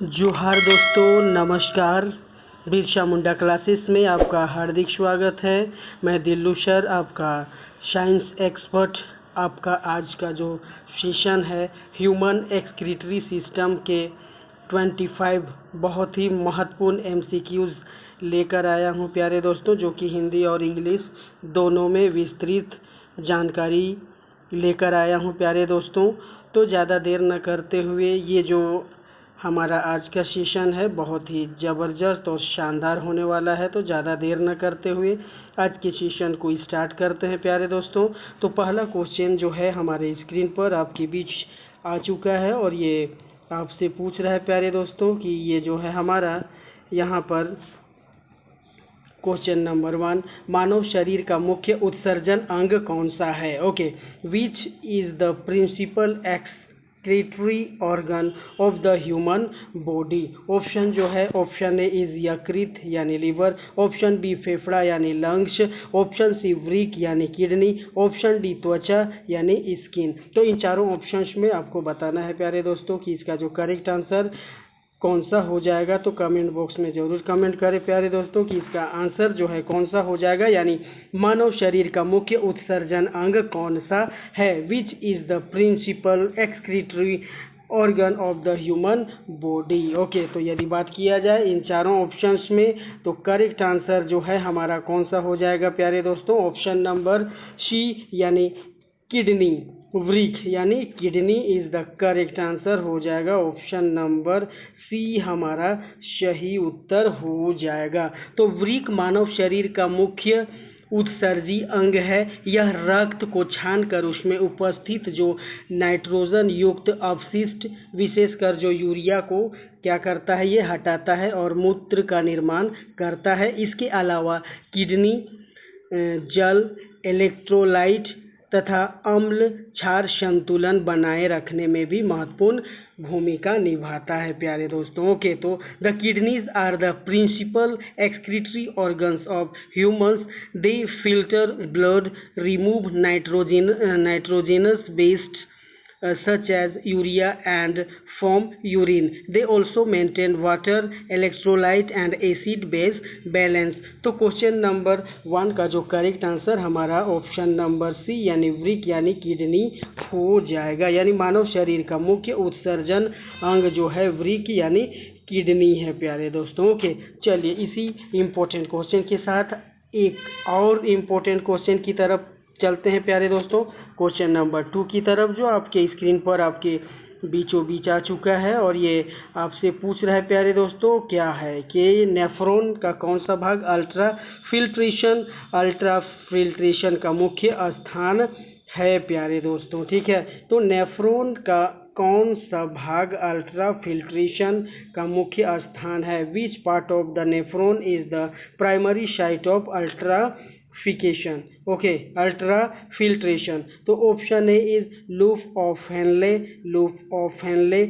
जोहार दोस्तों, नमस्कार। बिरसा मुंडा क्लासेस में आपका हार्दिक स्वागत है। मैं दिल्लू सर, आपका साइंस एक्सपर्ट। आपका आज का जो सेशन है ह्यूमन एक्सक्रीटरी सिस्टम के 25 बहुत ही महत्वपूर्ण एमसीक्यूज लेकर आया हूँ प्यारे दोस्तों, जो कि हिंदी और इंग्लिश दोनों में विस्तृत जानकारी लेकर आया हूँ प्यारे दोस्तों। तो ज़्यादा देर न करते हुए ये जो हमारा आज का सेशन है बहुत ही ज़बरदस्त और शानदार होने वाला है। तो ज़्यादा देर न करते हुए आज के सेशन को स्टार्ट करते हैं प्यारे दोस्तों। तो पहला क्वेश्चन जो है हमारे स्क्रीन पर आपके बीच आ चुका है और ये आपसे पूछ रहा है प्यारे दोस्तों कि ये जो है हमारा यहाँ पर क्वेश्चन नंबर 1, मानव शरीर का मुख्य उत्सर्जन अंग कौन सा है? Okay, which is the principal excretory organ of the human body? Option जो है, ऑप्शन ए इज यकृत यानी लीवर, ऑप्शन बी फेफड़ा यानी लंग्स, ऑप्शन सी वृक्क यानी किडनी, ऑप्शन डी त्वचा यानी स्किन। तो इन चारों ऑप्शंस में आपको बताना है प्यारे दोस्तों कि इसका जो करेक्ट आंसर कौन सा हो जाएगा। तो कमेंट बॉक्स में ज़रूर कमेंट करें प्यारे दोस्तों कि इसका आंसर जो है कौन सा हो जाएगा, यानी मानव शरीर का मुख्य उत्सर्जन अंग कौन सा है। Which is the principal excretory organ of the human body. Okay, तो यदि बात किया जाए इन चारों ऑप्शंस में तो करेक्ट आंसर जो है हमारा कौन सा हो जाएगा प्यारे दोस्तों? ऑप्शन नंबर सी यानी किडनी, वृक्क यानी kidney is the correct answer हो जाएगा। ऑप्शन नंबर सी हमारा सही उत्तर हो जाएगा। तो वृक्क मानव शरीर का मुख्य उत्सर्जी अंग है। यह रक्त को छानकर उसमें उपस्थित जो नाइट्रोजन युक्त अपशिष्ट, विशेषकर जो यूरिया को क्या करता है, ये हटाता है और मूत्र का निर्माण करता है। इसके अलावा किडनी जल, इलेक्ट्रोलाइट तथा अम्ल क्षार संतुलन बनाए रखने में भी महत्वपूर्ण भूमिका निभाता है प्यारे दोस्तों। ओके, तो the kidneys are the principal excretory organs of humans. They filter blood, remove nitrogenous based such as urea and from urine. They also maintain water, electrolyte and acid base balance. तो question number 1 का जो correct answer हमारा option number C यानी वृक्क यानी kidney हो जाएगा। यानी मानव शरीर का मुख्य उत्सर्जन अंग जो है वृक्क यानी किडनी है प्यारे दोस्तों। ओके, चलिए इसी इम्पोर्टेंट क्वेश्चन के साथ एक और इम्पोर्टेंट क्वेश्चन की तरफ चलते हैं प्यारे दोस्तों। क्वेश्चन नंबर 2 की तरफ जो आपके स्क्रीन पर आपके बीचों बीच आ चुका है और ये आपसे पूछ रहा है प्यारे दोस्तों क्या है कि नेफ्रॉन का कौन सा भाग अल्ट्रा फिल्ट्रेशन का मुख्य स्थान है प्यारे दोस्तों। ठीक है, तो नेफ्रॉन का कौन सा भाग अल्ट्रा फिल्ट्रेशन का मुख्य स्थान है? Which part of the nephron is the primary site of ultrafiltration? Okay, ultrafiltration. तो option A is loop of Henle,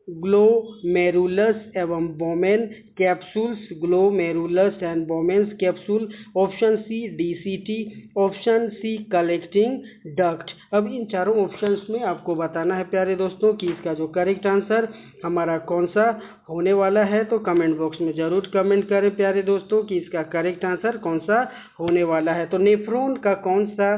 glomerulus एवं Bowman capsules, glomerulus and Bowman's capsule, option C DCT, option C collecting duct. अब इन चारों options में आपको बताना है प्यारे दोस्तों कि इसका जो करेक्ट आंसर हमारा कौन सा होने वाला है। तो कमेंट बॉक्स में ज़रूर कमेंट करें प्यारे दोस्तों कि इसका करेक्ट आंसर कौन सा होने वाला है। तो नेफ्रॉन का कौन सा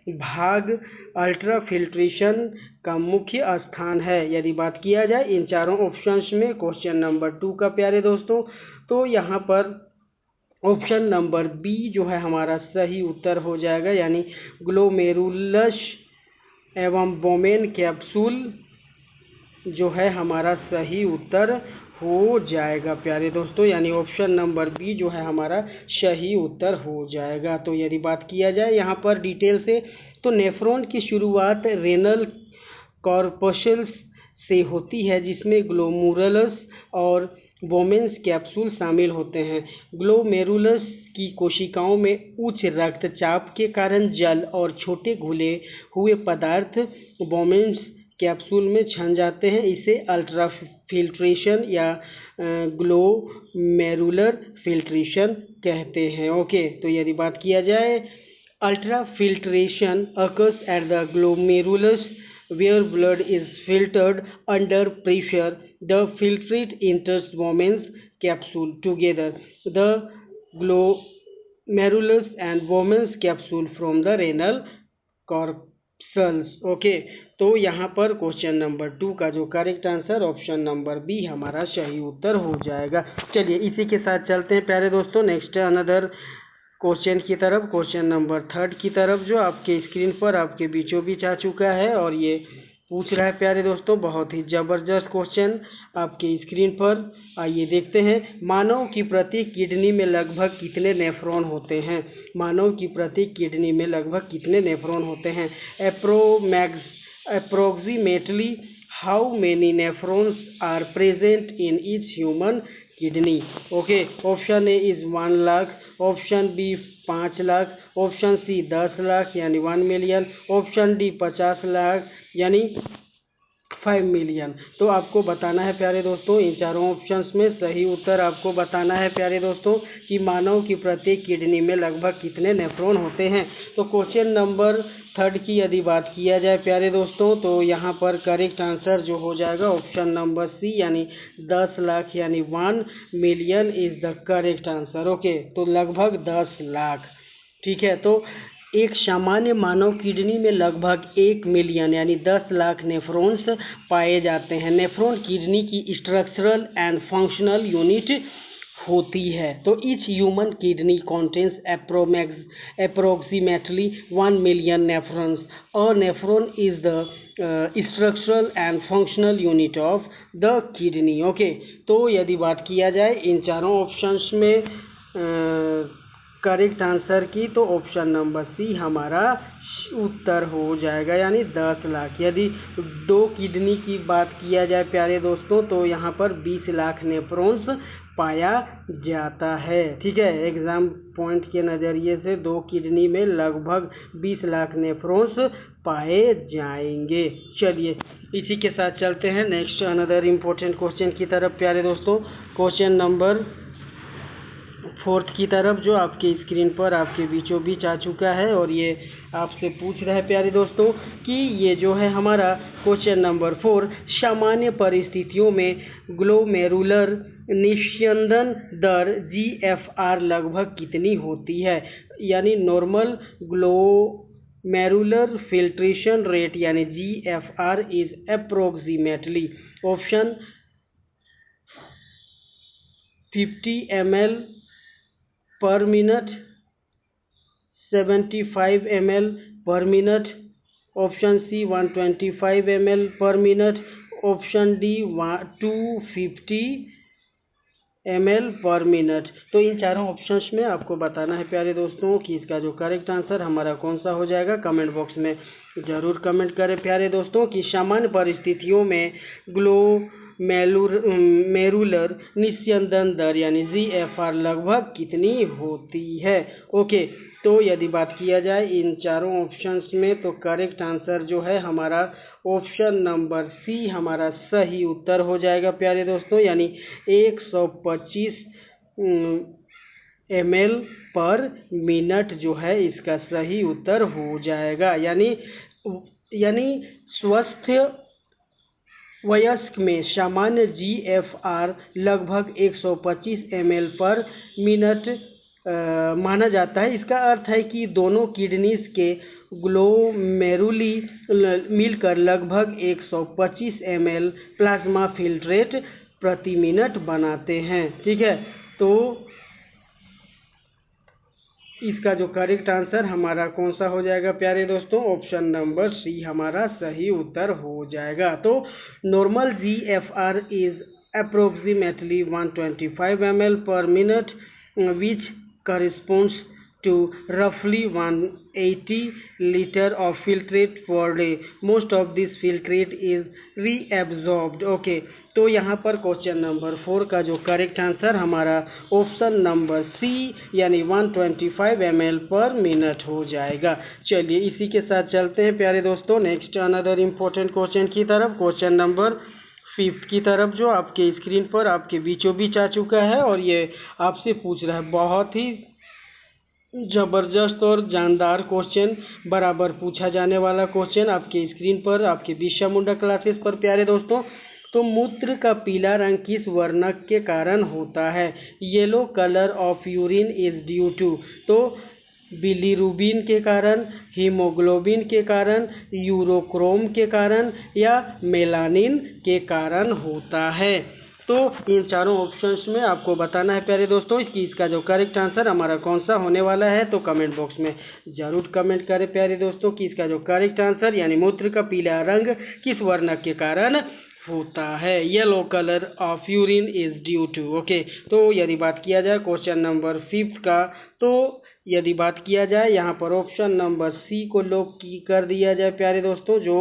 भाग अल्ट्रा फिल्ट्रेशन का मुख्य स्थान है? यदि बात किया जाए इन चारों ऑप्शंस में क्वेश्चन नंबर 2 का प्यारे दोस्तों, तो यहाँ पर ऑप्शन नंबर बी जो है हमारा सही उत्तर हो जाएगा। यानी ग्लोमेरुलस एवं बोमेन कैप्सूल जो है हमारा सही उत्तर हो जाएगा प्यारे दोस्तों। यानी ऑप्शन नंबर बी जो है हमारा सही उत्तर हो जाएगा। तो यदि बात किया जाए यहाँ पर डिटेल से, तो नेफ्रॉन की शुरुआत रेनल कॉर्पस्कल्स से होती है जिसमें ग्लोमेरुलस और बोमेन्स कैप्सूल शामिल होते हैं। ग्लोमेरुलस की कोशिकाओं में उच्च रक्तचाप के कारण जल और छोटे घुले हुए पदार्थ बोमेन्स कैप्सूल में छन जाते हैं। इसे अल्ट्रा फिल्ट्रेशन या ग्लोमेरुलर फिल्ट्रेशन कहते हैं। ओके, तो यदि बात किया जाए ultra filtration occurs at the glomerulus where blood is filtered under pressure. The filtrate enters Bowman's capsule. Together, the glomerulus and Bowman's capsule from the renal corpuscles. Okay, तो यहाँ पर क्वेश्चन नंबर 2 का जो correct answer option number B हमारा सही उत्तर हो जाएगा। चलिए इसी के साथ चलते हैं प्यारे दोस्तों नेक्स्ट अनदर क्वेश्चन की तरफ, क्वेश्चन नंबर 3 की तरफ, जो आपके स्क्रीन पर आपके बीचों बीच आ चुका है और ये पूछ रहा है प्यारे दोस्तों बहुत ही ज़बरदस्त क्वेश्चन आपके स्क्रीन पर। आइए देखते हैं, मानव की प्रत्येक किडनी में लगभग कितने नेफ्रॉन होते हैं? मानव की प्रत्येक किडनी में लगभग कितने नेफ्रॉन होते हैं? approximately how many nephrons are present in each human kidney? Okay, option A is 1 lakh, option B 5 lakh, option C 10 lakh यानी 1 मिलियन, ऑप्शन डी 50 लाख यानी 5 मिलियन। तो आपको बताना है प्यारे दोस्तों इन चारों ऑप्शंस में सही उत्तर आपको बताना है प्यारे दोस्तों कि मानव की प्रत्येक किडनी में लगभग कितने नेफ्रॉन होते हैं। तो क्वेश्चन नंबर 3 की यदि बात किया जाए प्यारे दोस्तों तो यहाँ पर करेक्ट आंसर जो हो जाएगा ऑप्शन नंबर सी यानी 10 लाख यानी 1 million is the correct answer. Okay, तो लगभग 10 लाख। ठीक है, तो एक सामान्य मानव किडनी में लगभग 1 मिलियन यानी 10 लाख नेफ्रॉन्स पाए जाते हैं। नेफ्रॉन किडनी की स्ट्रक्चरल एंड फंक्शनल यूनिट होती है। तो each human kidney contains approximately 1 million nephrons. A nephron is the structural and functional unit of the kidney. Okay, तो यदि बात किया जाए इन चारों ऑप्शंस में करेक्ट आंसर की तो ऑप्शन नंबर सी हमारा उत्तर हो जाएगा यानी 10 लाख। यदि 2 किडनी की बात किया जाए प्यारे दोस्तों तो यहाँ पर 20 लाख नेफ्रॉन्स पाया जाता है। ठीक है, एग्जाम पॉइंट के नज़रिए से 2 किडनी में लगभग 20 लाख नेफ्रॉन्स पाए जाएंगे। चलिए इसी के साथ चलते हैं नेक्स्ट अनदर इम्पोर्टेंट क्वेश्चन की तरफ प्यारे दोस्तों, क्वेश्चन नंबर 4 की तरफ, जो आपके स्क्रीन पर आपके बीचों बीच आ चुका है और ये आपसे पूछ रहा है प्यारे दोस्तों कि ये जो है हमारा क्वेश्चन नंबर 4, सामान्य परिस्थितियों में ग्लोमेरुलर निस्यंदन दर GFR लगभग कितनी होती है? यानी नॉर्मल ग्लोमेरुलर फिल्ट्रेशन रेट यानी GFR is approximately option 50 ml per minute, 75 ml per minute, option C 125 ml per minute, option D 250 ml per minute। तो इन चारों ऑप्शंस में आपको बताना है प्यारे दोस्तों कि इसका जो करेक्ट आंसर हमारा कौन सा हो जाएगा। कमेंट बॉक्स में ज़रूर कमेंट करें प्यारे दोस्तों कि सामान्य परिस्थितियों में ग्लोमेरुलर निस्यंदन दर यानी GFR लगभग कितनी होती है। ओके, तो यदि बात किया जाए इन चारों ऑप्शंस में तो करेक्ट आंसर जो है हमारा ऑप्शन नंबर सी हमारा सही उत्तर हो जाएगा प्यारे दोस्तों, यानी 125 ml पर मिनट जो है इसका सही उत्तर हो जाएगा। यानी स्वस्थ वयस्क में सामान्य GFR लगभग 125 ml पर मिनट माना जाता है। इसका अर्थ है कि दोनों किडनीज के ग्लोमेरुली मिलकर लगभग 125 ml प्लाज्मा फिल्ट्रेट प्रति मिनट बनाते हैं। ठीक है, तो इसका जो करेक्ट आंसर हमारा कौन सा हो जाएगा प्यारे दोस्तों, ऑप्शन नंबर सी हमारा सही उत्तर हो जाएगा। तो normal GFR is approximately 125 ml per minute which corresponds to roughly 180 liter of filtrate per day. Most of this filtrate is reabsorbed. Okay, तो यहाँ पर क्वेश्चन नंबर 4 का जो करेक्ट आंसर हमारा ऑप्शन नंबर सी यानी 125 ml पर minute हो जाएगा। चलिए इसी के साथ चलते हैं प्यारे दोस्तों नेक्स्ट अनदर इम्पोर्टेंट क्वेश्चन की तरफ, क्वेश्चन नंबर 5 की तरफ, जो आपके स्क्रीन पर आपके बीचों बीच आ चुका है और ये आपसे पूछ रहा है बहुत ही जबरदस्त और जानदार क्वेश्चन, बराबर पूछा जाने वाला क्वेश्चन आपके स्क्रीन पर, आपके बिरसा मुंडा क्लासेस पर प्यारे दोस्तों। तो मूत्र का पीला रंग किस वर्णक के कारण होता है? Yellow colour of urine is due to, तो बिलीरुबिन के कारण, हीमोग्लोबिन के कारण, यूरोक्रोम के कारण या मेलानिन के कारण होता है। तो इन चारों ऑप्शंस में आपको बताना है प्यारे दोस्तों इसका जो करेक्ट आंसर हमारा कौन सा होने वाला है। तो कमेंट बॉक्स में जरूर कमेंट करें प्यारे दोस्तों कि इसका जो करेक्ट आंसर यानी मूत्र का पीला रंग किस वर्णक के कारण होता है। Yellow colour of urine is due to. Okay, तो यदि बात किया जाए क्वेश्चन नंबर 5 का, तो यदि बात किया जाए यहाँ पर ऑप्शन नंबर सी को लॉक की कर दिया जाए प्यारे दोस्तों। जो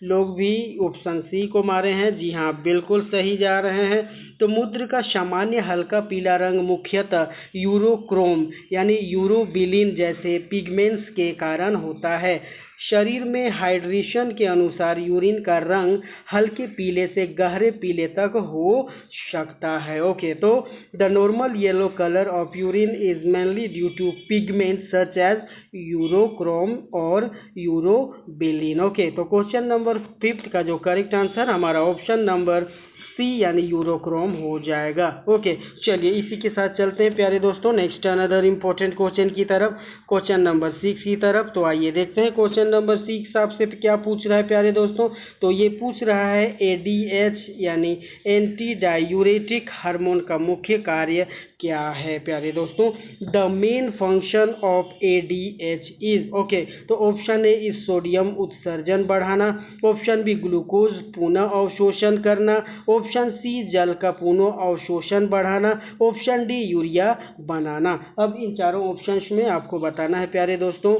लोग भी ऑप्शन सी को मारे हैं, जी हाँ बिल्कुल सही जा रहे हैं। तो मूत्र का सामान्य हल्का पीला रंग मुख्यतः यूरोक्रोम यानी यूरोबिलिन जैसे पिगमेंट्स के कारण होता है। शरीर में हाइड्रेशन के अनुसार यूरिन का रंग हल्के पीले से गहरे पीले तक हो सकता है। ओके, तो the normal yellow colour of urine is mainly due to pigment such as urochrome और यूरोबिलिन। ओके, तो क्वेश्चन नंबर 5 का जो करेक्ट आंसर हमारा ऑप्शन नंबर सी यानी यूरोक्रोम हो जाएगा। ओके, चलिए इसी के साथ चलते हैं प्यारे दोस्तों नेक्स्ट अनदर इम्पोर्टेंट क्वेश्चन की तरफ, क्वेश्चन नंबर 6 की तरफ। तो आइए देखते हैं क्वेश्चन नंबर 6 आपसे क्या पूछ रहा है प्यारे दोस्तों। तो ये पूछ रहा है एडीएच यानी एंटी डायूरेटिक हार्मोन का मुख्य कार्य क्या है प्यारे दोस्तों। The main function of ADH is, okay, तो ऑप्शन ए इज सोडियम उत्सर्जन बढ़ाना, ऑप्शन बी ग्लूकोज पुनः अवशोषण करना, ऑप्शन सी जल का पुनः अवशोषण बढ़ाना, ऑप्शन डी यूरिया बनाना। अब इन चारों ऑप्शंस में आपको बताना है प्यारे दोस्तों।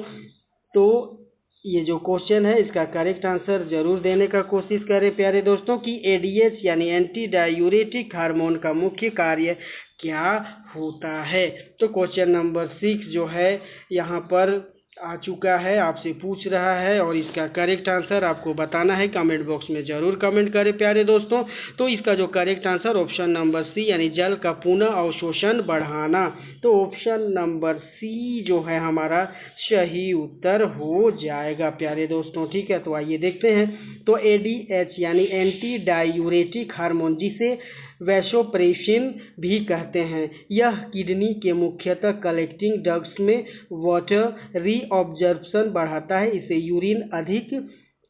तो ये जो क्वेश्चन है इसका करेक्ट आंसर जरूर देने का कोशिश करें प्यारे दोस्तों कि एडीएच यानी एंटी डायूरेटिक हार्मोन का मुख्य कार्य क्या होता है। तो क्वेश्चन नंबर 6 जो है यहाँ पर आ चुका है, आपसे पूछ रहा है और इसका करेक्ट आंसर आपको बताना है। कमेंट बॉक्स में जरूर कमेंट करें प्यारे दोस्तों। तो इसका जो correct answer option number C यानी जल का पुनः अवशोषण बढ़ाना, तो ऑप्शन नंबर सी जो है हमारा सही उत्तर हो जाएगा प्यारे दोस्तों। ठीक है, तो आइए देखते हैं। तो एडीएच यानी एंटी डायूरेटिक हार्मोन जिसे वैसोप्रेसिन भी कहते हैं, यह किडनी के मुख्यतः कलेक्टिंग डक्ट्स में वाटर रीअब्जॉर्प्शन बढ़ाता है। इससे यूरिन अधिक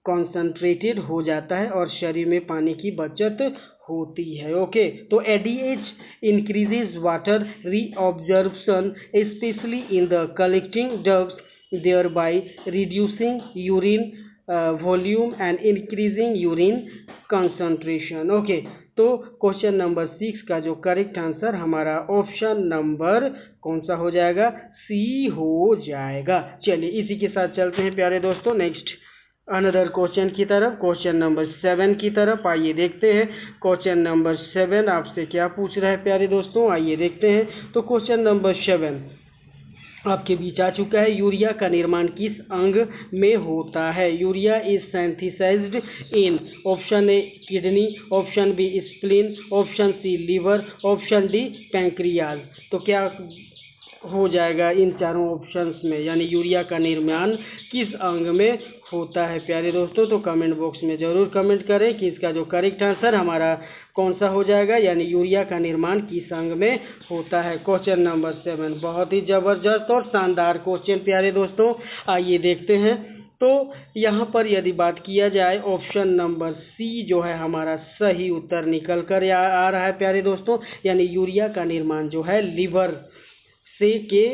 कॉन्सेंट्रेटेड हो जाता है और शरीर में पानी की बचत होती है। ओके, तो ADH increases water reabsorption specially in the collecting ducts thereby reducing urine volume and increasing urine concentration. Okay, तो क्वेश्चन नंबर 6 का जो करेक्ट आंसर हमारा ऑप्शन नंबर कौन सा हो जाएगा, सी हो जाएगा। चलिए इसी के साथ चलते हैं प्यारे दोस्तों नेक्स्ट अनदर क्वेश्चन की तरफ, क्वेश्चन नंबर 7 की तरफ। आइए देखते हैं क्वेश्चन नंबर 7 आपसे क्या पूछ रहा है प्यारे दोस्तों, आइए देखते हैं। तो क्वेश्चन नंबर 7 आपके बीच आ चुका है। यूरिया का निर्माण किस अंग में होता है? Urea is synthesized in, option A kidney, option B spleen, option C liver, option D pancreas. तो क्या हो जाएगा इन चारों ऑप्शंस में, यानी यूरिया का निर्माण किस अंग में होता है प्यारे दोस्तों। तो कमेंट बॉक्स में ज़रूर कमेंट करें कि इसका जो करेक्ट आंसर हमारा कौन सा हो जाएगा, यानी यूरिया का निर्माण किस अंग में होता है। क्वेश्चन नंबर 7 बहुत ही ज़बरदस्त और शानदार क्वेश्चन प्यारे दोस्तों, आइए देखते हैं। तो यहाँ पर यदि बात किया जाए ऑप्शन नंबर सी जो है हमारा सही उत्तर निकल कर आ रहा है प्यारे दोस्तों, यानी यूरिया का निर्माण जो है लीवर से के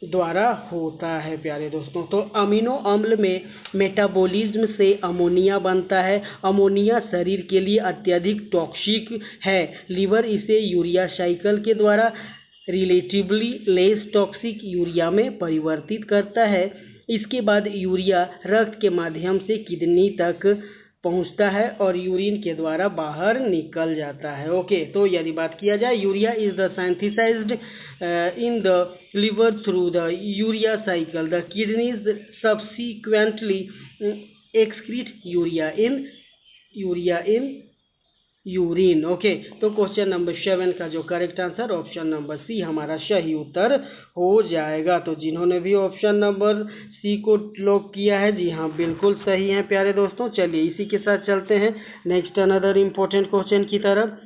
द्वारा होता है प्यारे दोस्तों। तो अमीनो अम्ल में मेटाबॉलिज्म से अमोनिया बनता है। अमोनिया शरीर के लिए अत्यधिक टॉक्सिक है। लीवर इसे यूरिया साइकिल के द्वारा रिलेटिवली लेस टॉक्सिक यूरिया में परिवर्तित करता है। इसके बाद यूरिया रक्त के माध्यम से किडनी तक पहुंचता है और यूरिन के द्वारा बाहर निकल जाता है। ओके, तो यदि बात किया जाए urea is the synthesized in the liver through the urea cycle, the kidneys subsequently excrete urea in urine. Okay, तो क्वेश्चन नंबर 7 का जो correct answer option number C हमारा सही उत्तर हो जाएगा। तो जिन्होंने भी ऑप्शन नंबर सी को लॉक किया है, जी हाँ बिल्कुल सही है प्यारे दोस्तों। चलिए इसी के साथ चलते हैं नेक्स्ट अनदर इम्पोर्टेंट क्वेश्चन की तरफ,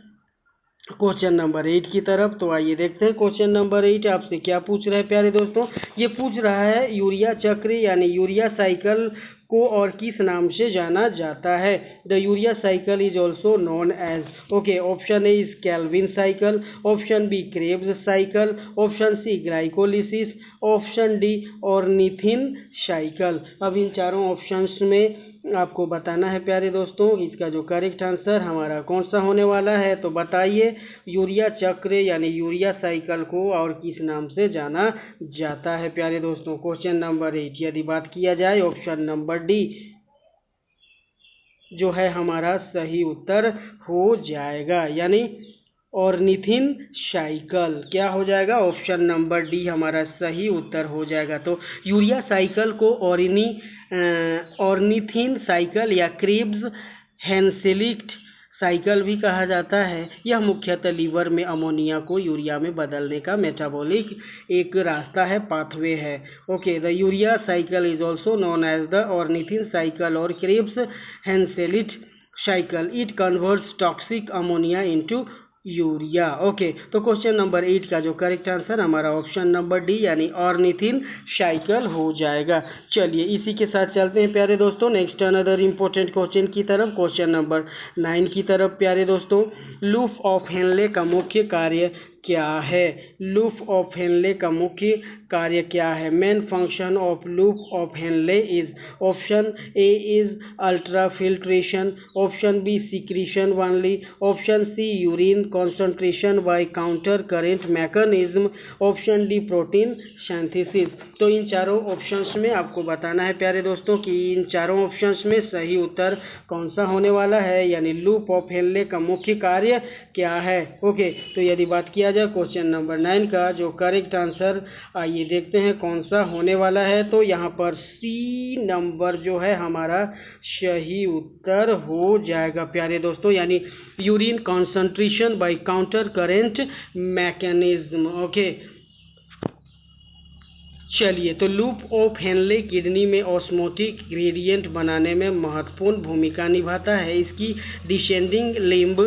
क्वेश्चन नंबर 8 की तरफ। तो आइए देखते हैं क्वेश्चन नंबर 8 आपसे क्या पूछ रहा है प्यारे दोस्तों। ये पूछ रहा है यूरिया चक्र यानी यूरिया साइकिल को और किस नाम से जाना जाता है। The urea cycle is also known as, okay, option A is Calvin cycle, option B Krebs cycle, option C glycolysis, option D ornithine cycle. अब इन चारों ऑप्शंस में आपको बताना है प्यारे दोस्तों इसका जो करेक्ट आंसर हमारा कौन सा होने वाला है। तो बताइए यूरिया चक्र यानी यूरिया साइकिल को और किस नाम से जाना जाता है प्यारे दोस्तों। क्वेश्चन नंबर 8 यदि बात किया जाए ऑप्शन नंबर डी जो है हमारा सही उत्तर हो जाएगा, यानी ऑर्निथिन साइकिल क्या हो जाएगा, ऑप्शन नंबर डी हमारा सही उत्तर हो जाएगा। तो यूरिया साइकिल को ऑर्निथिन साइकिल या क्रेब्स हैंसेलिट साइकिल भी कहा जाता है। यह मुख्यतः लीवर में अमोनिया को यूरिया में बदलने का मेटाबॉलिक एक रास्ता है, पाथवे है। Okay, the urea cycle is also known as the ornithine cycle और Krebs Henseleit cycle. It converts toxic ammonia into urea. Okay, तो क्वेश्चन नंबर 8 का जो करेक्ट आंसर हमारा ऑप्शन नंबर डी यानी ऑर्निथिन साइकिल हो जाएगा। चलिए इसी के साथ चलते हैं प्यारे दोस्तों नेक्स्ट अनदर इम्पोर्टेंट क्वेश्चन की तरफ, क्वेश्चन नंबर 9 की तरफ प्यारे दोस्तों। लूप ऑफ हेनले का मुख्य कार्य क्या है। लूप ऑफ हेनले का मुख्य कार्य क्या है। Main function of loop of Henle is, option A is ultra filtration, option B secretion only, option C urine concentration by counter current mechanism, option D protein synthesis. तो इन चारों options में आपको बताना है प्यारे दोस्तों कि इन चारों ऑप्शंस में सही उत्तर कौन सा होने वाला है, यानी लूप ऑफ हेनले का मुख्य कार्य क्या है। ओके, तो यदि बात किया जाए क्वेश्चन नंबर 9 का जो करेक्ट आंसर आइए देखते हैं कौन सा होने वाला है। तो यहाँ पर सी नंबर जो है हमारा सही उत्तर हो जाएगा प्यारे दोस्तों, यानी urine concentration by counter current mechanism. Okay, चलिए तो लूप ऑफ हेनले किडनी में ऑस्मोटिक ग्रेडियंट बनाने में महत्वपूर्ण भूमिका निभाता है। इसकी डिसेंडिंग लिम्ब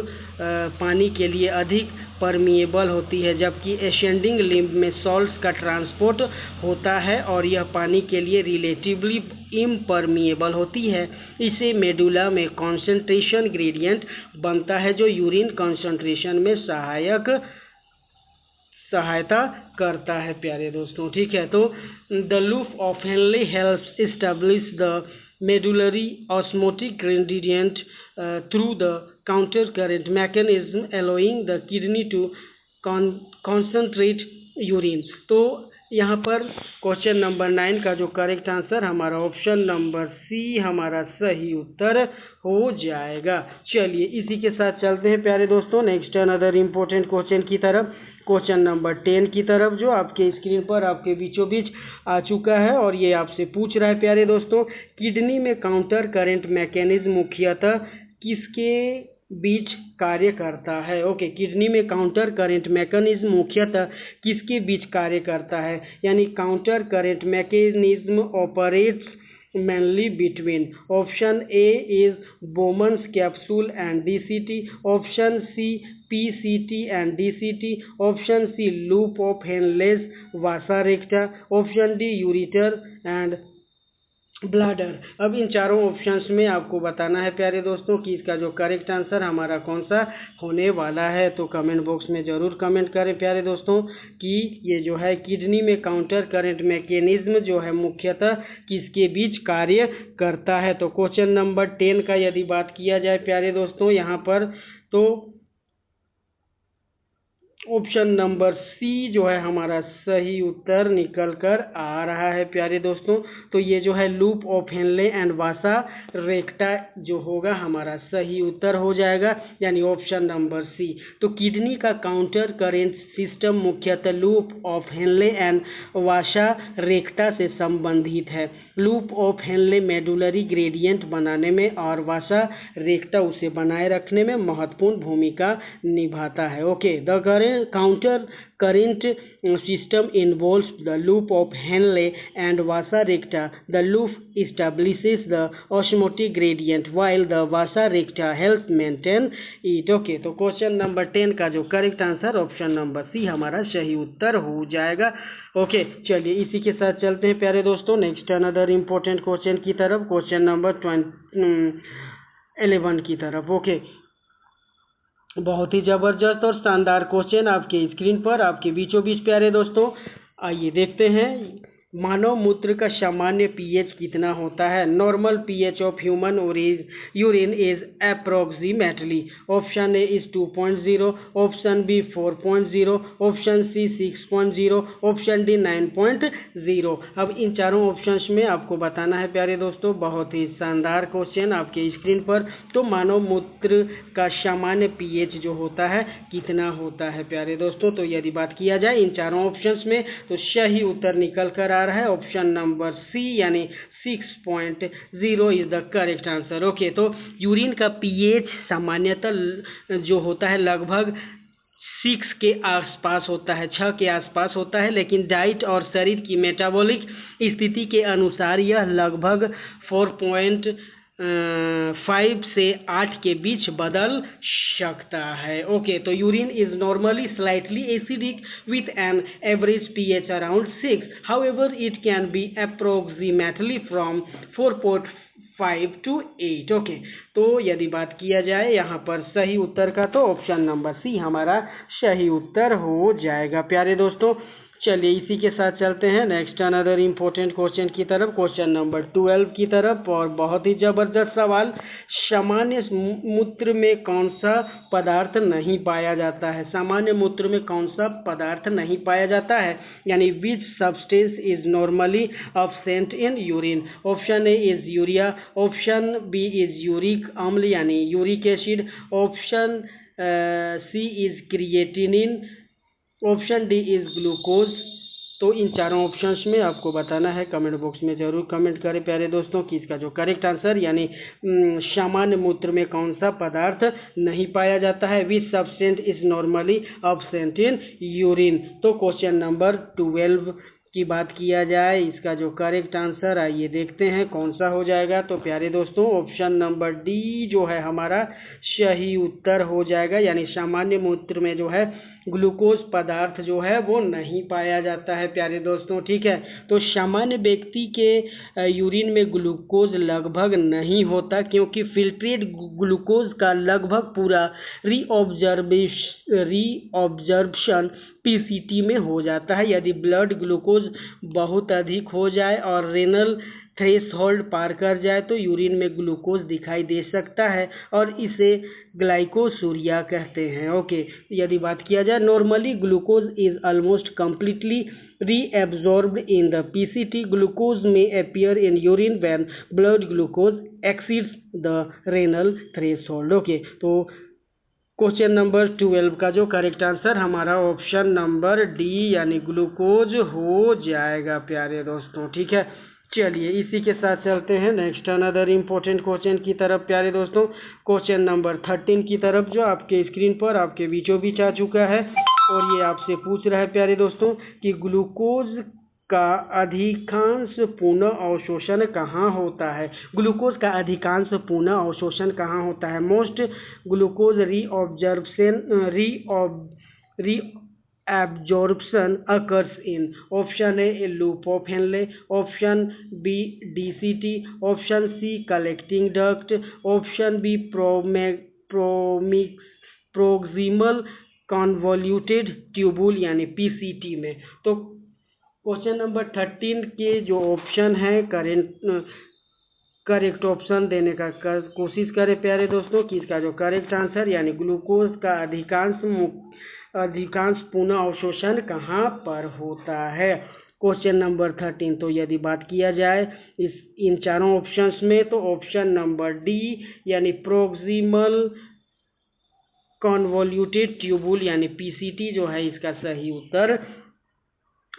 पानी के लिए अधिक परमिएबल होती है, जबकि एसेंडिंग लिम्ब में सॉल्ट्स का ट्रांसपोर्ट होता है और यह पानी के लिए रिलेटिवली इम्परमिएबल होती है। इसे मेडुला में कॉन्सेंट्रेशन ग्रेडियंट बनता है जो यूरिन कॉन्सेंट्रेशन में सहायता करता है प्यारे दोस्तों। ठीक है, तो the loop of Henle helps establish the medullary osmotic gradient through the counter current mechanism allowing the kidney to concentrate urine. तो यहाँ पर क्वेश्चन नंबर 9 का जो करेक्ट आंसर हमारा ऑप्शन नंबर सी हमारा सही उत्तर हो जाएगा। चलिए इसी के साथ चलते हैं प्यारे दोस्तों नेक्स्ट अनदर इम्पोर्टेंट क्वेश्चन की तरफ, क्वेश्चन नंबर 10 की तरफ जो आपके स्क्रीन पर आपके बीचों बीच आ चुका है और ये आपसे पूछ रहा है प्यारे दोस्तों, किडनी में काउंटर करेंट मैकेनिज्म मुख्यतः किसके बीच कार्य करता है। ओके, किडनी में काउंटर करेंट मैकेनिज्म मुख्यतः किसके बीच कार्य करता है, यानी counter current mechanism operates mainly between, option A is Bowman's capsule and DCT, option C PCT and DCT, option C loop of Henle's vasa recta, option D ureter and bladder. अब इन चारों options में आपको बताना है प्यारे दोस्तों कि इसका जो करेक्ट आंसर हमारा कौन सा होने वाला है। तो कमेंट बॉक्स में ज़रूर कमेंट करें प्यारे दोस्तों कि ये जो है किडनी में काउंटर करंट मैकेनिज्म जो है मुख्यतः किसके बीच कार्य करता है। तो क्वेश्चन नंबर 10 का यदि बात किया जाए प्यारे दोस्तों यहाँ पर, तो ऑप्शन नंबर सी जो है हमारा सही उत्तर निकल कर आ रहा है प्यारे दोस्तों। तो ये जो है लूप ऑफ हेनले एंड वासा रेक्टा जो होगा हमारा सही उत्तर हो जाएगा, यानी ऑप्शन नंबर सी। तो किडनी का काउंटर करेंट सिस्टम मुख्यतः लूप ऑफ हेनले एंड वासा रेक्टा से संबंधित है। Loop of Henley medullary gradient बनाने में और वासा रेक्टा उसे बनाए रखने में महत्वपूर्ण भूमिका निभाता है। Okay, the counter current system involves the loop of Henle and Vasa recta. The loop establishes the osmotic gradient while the Vasa recta helps maintain it. Okay, तो क्वेश्चन नंबर 10 का जो correct answer option number C हमारा सही उत्तर हो जाएगा। Okay, चलिए इसी के साथ चलते हैं प्यारे दोस्तों नेक्स्ट अनदर इम्पोर्टेंट क्वेश्चन की तरफ, क्वेश्चन नंबर 11 की तरफ। ओके, बहुत ही ज़बरदस्त और शानदार क्वेश्चन आपके स्क्रीन पर आपके बीचों बीच प्यारे दोस्तों। आइए देखते हैं, मानव मूत्र का सामान्य पीएच कितना होता है? Normal pH of human urine is approximately, option A is 2.0, option B 4.0, option C 6.0, option D 9.0। अब इन चारों ऑप्शंस में आपको बताना है प्यारे दोस्तों, बहुत ही शानदार क्वेश्चन आपके स्क्रीन पर। तो मानव मूत्र का सामान्य पीएच जो होता है कितना होता है प्यारे दोस्तों? तो यदि बात किया जाए इन चारों ऑप्शंस में तो सही उत्तर निकल कर आ रहा है ऑप्शन नंबर सी, यानी 6.0 is the correct answer. Okay, तो यूरिन का पीएच सामान्यतः जो होता है लगभग 6 के आसपास होता है, 6 के आसपास होता है, लेकिन डाइट और शरीर की मेटाबॉलिक स्थिति के अनुसार यह लगभग 4.5 से 8 के बीच बदल सकता है। ओके, तो urine is normally slightly acidic with an average pH around 6, however it can be approximately from 4.5 to 8। Okay, तो यदि बात किया जाए यहाँ पर सही उत्तर का तो ऑप्शन नंबर सी हमारा सही उत्तर हो जाएगा प्यारे दोस्तों। चलिए इसी के साथ चलते हैं नेक्स्ट अनदर इम्पोर्टेंट क्वेश्चन की तरफ, क्वेश्चन नंबर 12 की तरफ। और बहुत ही ज़बरदस्त सवाल, सामान्य मूत्र में कौन सा पदार्थ नहीं पाया जाता है? सामान्य मूत्र में कौन सा पदार्थ नहीं पाया जाता है, यानी which substance is normally absent in urine? Option A is urea, option B is uric अम्ल यानी uric acid, option C is creatinine, option D is glucose. तो इन चारों ऑप्शंस में आपको बताना है, कमेंट बॉक्स में जरूर कमेंट करें प्यारे दोस्तों कि इसका जो करेक्ट आंसर यानी सामान्य मूत्र में कौन सा पदार्थ नहीं पाया जाता है, विच substance is normally absent in urine. तो क्वेश्चन नंबर 12 की बात किया जाए, इसका जो करेक्ट आंसर आइए देखते हैं कौन सा हो जाएगा। तो प्यारे दोस्तों ऑप्शन नंबर डी जो है हमारा सही उत्तर हो जाएगा, यानी सामान्य मूत्र में जो है ग्लूकोज पदार्थ जो है वो नहीं पाया जाता है प्यारे दोस्तों। ठीक है, तो सामान्य व्यक्ति के यूरिन में ग्लूकोज लगभग नहीं होता, क्योंकि फिल्ट्रेट ग्लूकोज का लगभग पूरा रीऑब्जर्प्शन पीसीटी में हो जाता है। यदि ब्लड ग्लूकोज बहुत अधिक हो जाए और रेनल थ्रेशोल्ड पार कर जाए तो यूरिन में ग्लूकोज दिखाई दे सकता है और इसे ग्लाइकोसूरिया कहते हैं। ओके, यदि बात किया जाए normally glucose is almost completely reabsorbed in the PCT. Glucose may appear in urine when blood glucose exceeds the renal threshold. Okay, तो क्वेश्चन नंबर 12 का जो करेक्ट आंसर हमारा ऑप्शन नंबर डी यानी ग्लूकोज हो जाएगा प्यारे दोस्तों। ठीक है, चलिए इसी के साथ चलते हैं नेक्स्ट अनदर इम्पोर्टेंट क्वेश्चन की तरफ प्यारे दोस्तों, क्वेश्चन नंबर 13 की तरफ, जो आपके स्क्रीन पर आपके बीचों बीच आ चुका है। और ये आपसे पूछ रहा है प्यारे दोस्तों कि ग्लूकोज का अधिकांश पुनः अवशोषण कहाँ होता है? ग्लूकोज का अधिकांश पुनः अवशोषण कहाँ होता है? Most glucose reabsorption occurs in option A loop of Henle, option B DCT, option C collecting duct, option B proximal convoluted tubule यानी PCT में। तो क्वेश्चन नंबर 13 के जो ऑप्शन है करेक्ट ऑप्शन देने का कोशिश करें प्यारे दोस्तों कि इसका जो करेक्ट आंसर यानी ग्लूकोज का अधिकांश अधिकांश पुनः अवशोषण कहाँ पर होता है? क्वेश्चन नंबर 13, तो यदि बात किया जाए इन चारों ऑप्शंस में, तो ऑप्शन नंबर डी यानी प्रोक्सिमल कॉन्वोल्यूटेड ट्यूबुल यानी पीसीटी जो है इसका सही उत्तर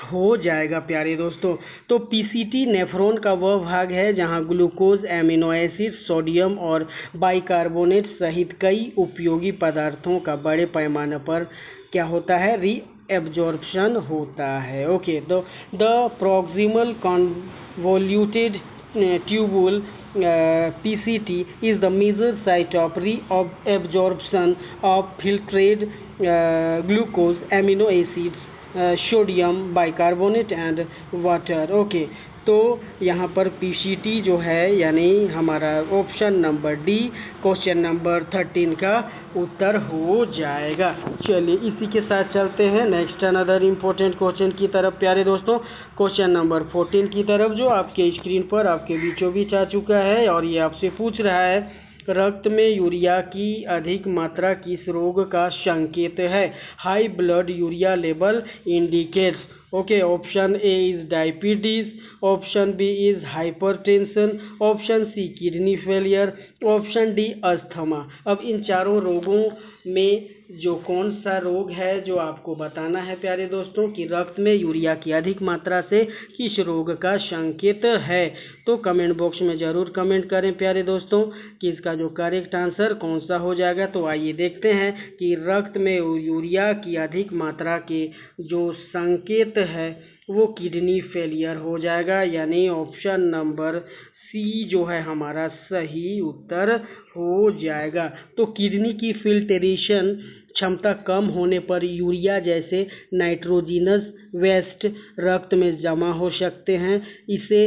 हो जाएगा प्यारे दोस्तों। तो पीसीटी नेफ्रॉन का वह भाग है जहां ग्लूकोज, एमिनो एसिड, सोडियम और बाइकार्बोनेट सहित कई उपयोगी पदार्थों का बड़े पैमाने पर क्या होता है, रीएब्जॉर्प्शन होता है। ओके, तो the proximal convoluted tubule PCT is the major site of reabsorption of filtered glucose, amino acids, sodium, bicarbonate and water. Okay, तो यहाँ पर पीसीटी जो है यानी हमारा option number D question number 13 का उत्तर हो जाएगा। चलिए इसी के साथ चलते हैं नेक्स्ट अनदर इम्पोर्टेंट क्वेश्चन की तरफ प्यारे दोस्तों। क्वेश्चन नंबर 14 की तरफ जो आपके स्क्रीन पर आपके बीचों बीच आ चुका है और ये आपसे पूछ रहा है रक्त में यूरिया की अधिक मात्रा किस रोग का संकेत है? High blood urea level indicates. Okay, option A is diabetes, option B is hypertension, option C kidney failure, option D asthma. अब इन चारों रोगों में जो कौन सा रोग है जो आपको बताना है प्यारे दोस्तों कि रक्त में यूरिया की अधिक मात्रा से किस रोग का संकेत है, तो कमेंट बॉक्स में ज़रूर कमेंट करें प्यारे दोस्तों कि इसका जो करेक्ट आंसर कौन सा हो जाएगा। तो आइए देखते हैं कि रक्त में यूरिया की अधिक मात्रा के जो संकेत है वो किडनी फेलियर हो जाएगा, यानी ऑप्शन नंबर सी जो है हमारा सही उत्तर हो जाएगा। तो किडनी की फिल्टरेशन क्षमता कम होने पर यूरिया जैसे नाइट्रोजिनस वेस्ट रक्त में जमा हो सकते हैं। इसे